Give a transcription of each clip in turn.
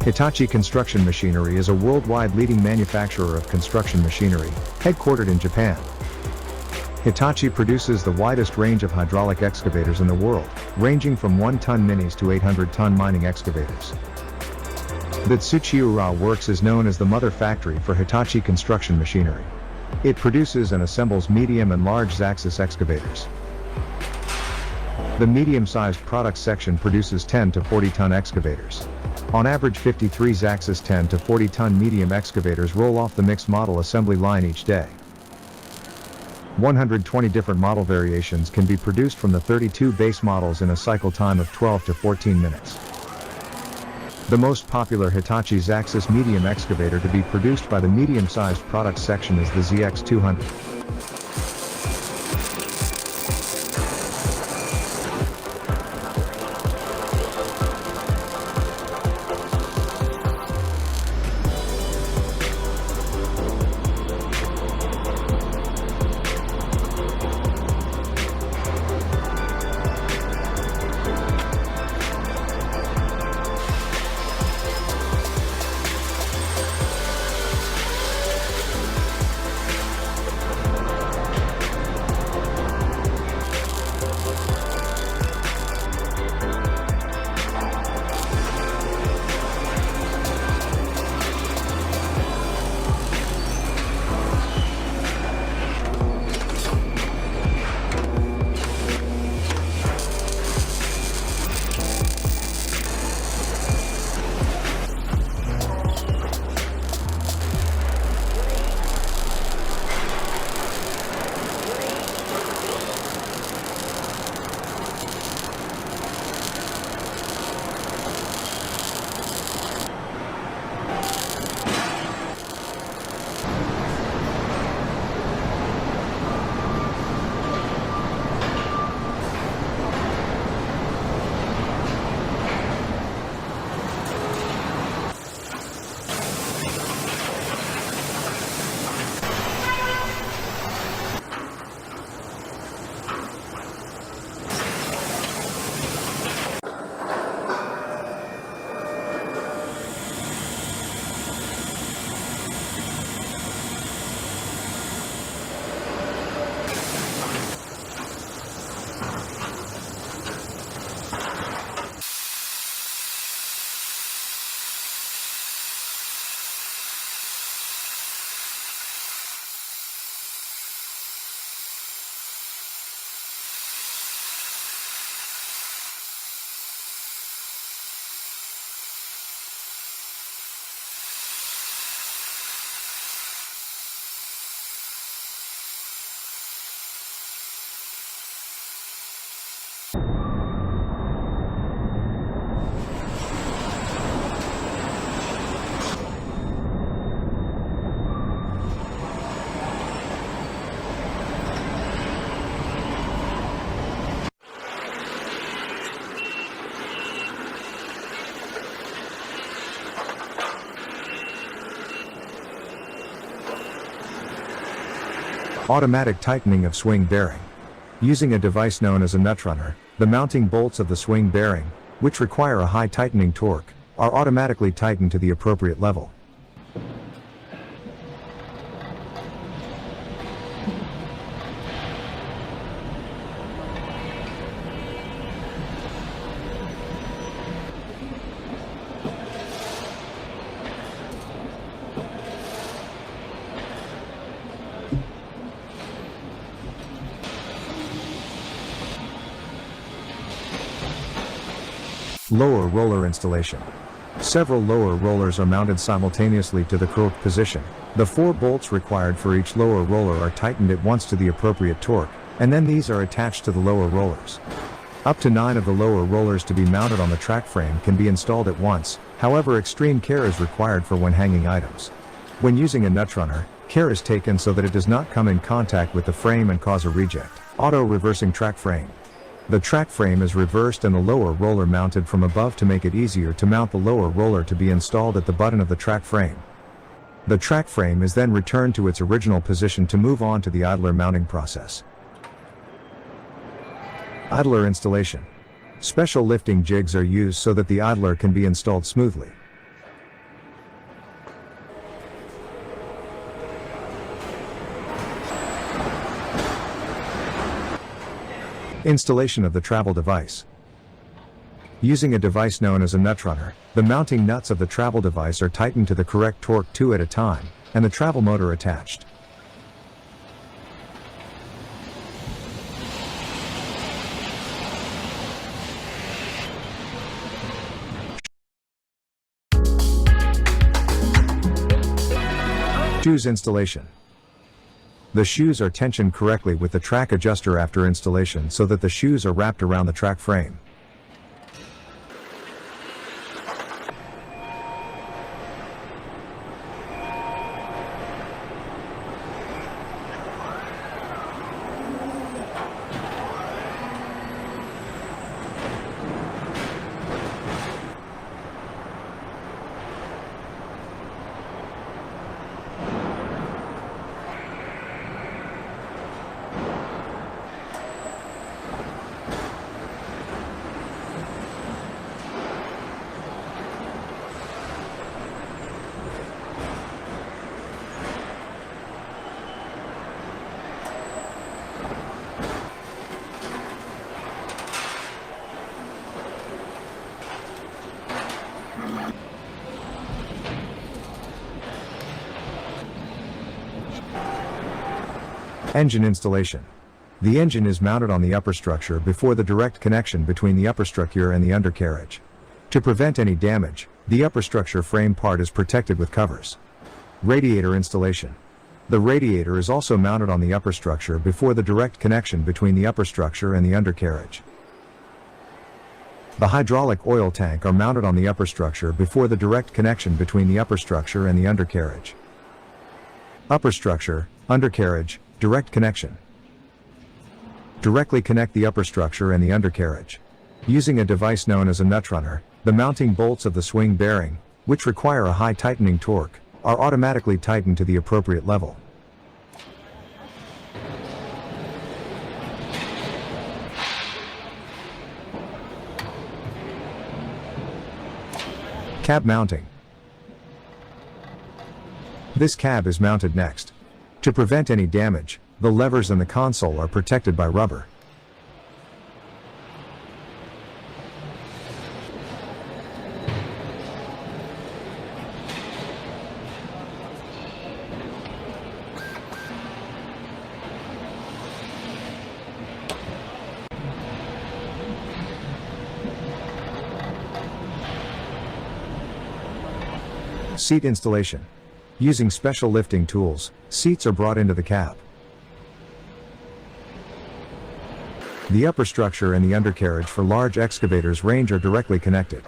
Hitachi Construction Machinery is a worldwide leading manufacturer of construction machinery, headquartered in Japan. Hitachi produces the widest range of hydraulic excavators in the world, ranging from 1-ton minis to 800-ton mining excavators. The Tsuchiura Works is known as the mother factory for Hitachi Construction Machinery. It produces and assembles medium and large Zaxis excavators. The medium-sized product section produces 10 to 40-ton excavators. On average, 53 Zaxis 10 to 40-ton medium excavators roll off the mixed model assembly line each day. 120 different model variations can be produced from the 32 base models in a cycle time of 12 to 14 minutes. The most popular Hitachi Zaxis medium excavator to be produced by the medium-sized product section is the ZX200. Automatic tightening of swing bearing. Using a device known as a nut runner, the mounting bolts of the swing bearing, which require a high tightening torque, are automatically tightened to the appropriate level. Lower roller installation. Several lower rollers are mounted simultaneously to the correct position. The 4 bolts required for each lower roller are tightened at once to the appropriate torque, and then these are attached to the lower rollers. Up to 9 of the lower rollers to be mounted on the track frame can be installed at once, however extreme care is required for when hanging items. When using a nut runner, care is taken so that it does not come in contact with the frame and cause a reject. Auto-reversing track frame. The track frame is reversed and the lower roller mounted from above to make it easier to mount the lower roller to be installed at the button of the track frame. The track frame is then returned to its original position to move on to the idler mounting process. Idler installation. Special lifting jigs are used so that the idler can be installed smoothly. Installation of the travel device. Using a device known as a nut runner, the mounting nuts of the travel device are tightened to the correct torque 2 at a time, and the travel motor attached. Shoes installation. The shoes are tensioned correctly with the track adjuster after installation so that the shoes are wrapped around the track frame. Engine installation. The engine is mounted on the upper structure before the direct connection between the upper structure and the undercarriage. To prevent any damage, the upper structure frame part is protected with covers. Radiator installation. The radiator is also mounted on the upper structure before the direct connection between the upper structure and the undercarriage. The hydraulic oil tank are mounted on the upper structure before the direct connection between the upper structure and the undercarriage. Upper structure, undercarriage, direct connection. Directly connect the upper structure and the undercarriage. Using a device known as a nut runner, the mounting bolts of the swing bearing, which require a high tightening torque, are automatically tightened to the appropriate level. Cab mounting. This cab is mounted next. To prevent any damage, the levers and the console are protected by rubber. Seat installation. Using special lifting tools, seats are brought into the cab. The upper structure and the undercarriage for large excavators range are directly connected.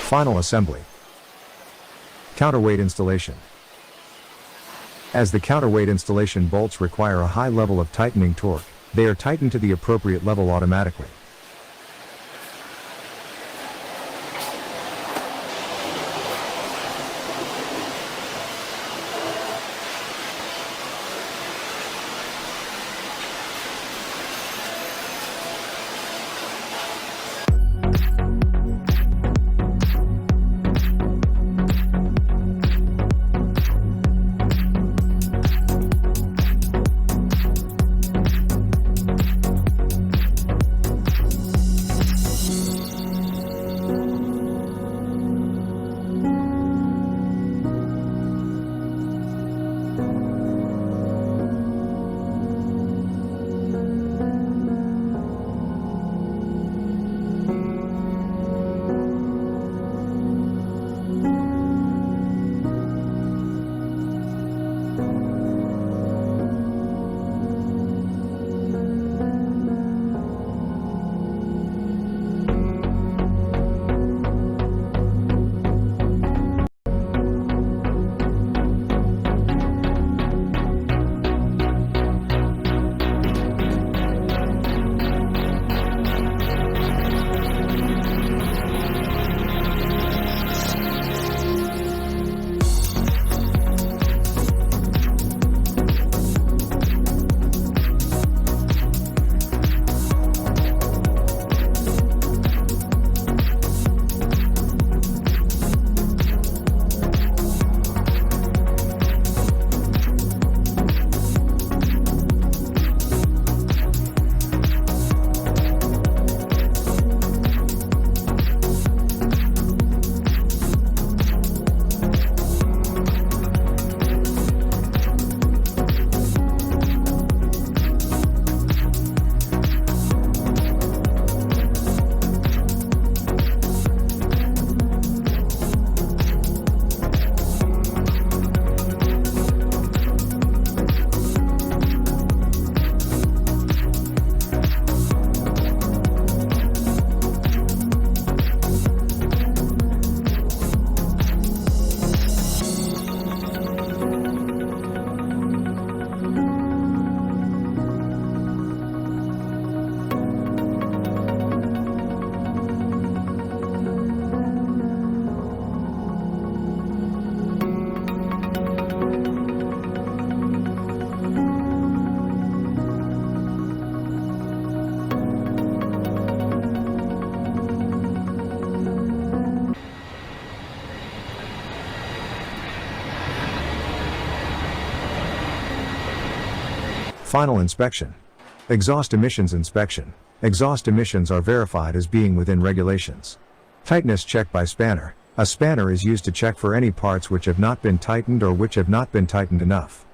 Final assembly. Counterweight installation. As the counterweight installation bolts require a high level of tightening torque, they are tightened to the appropriate level automatically. Final inspection. Exhaust emissions inspection. Exhaust emissions are verified as being within regulations. Tightness check by spanner. A spanner is used to check for any parts which have not been tightened or which have not been tightened enough.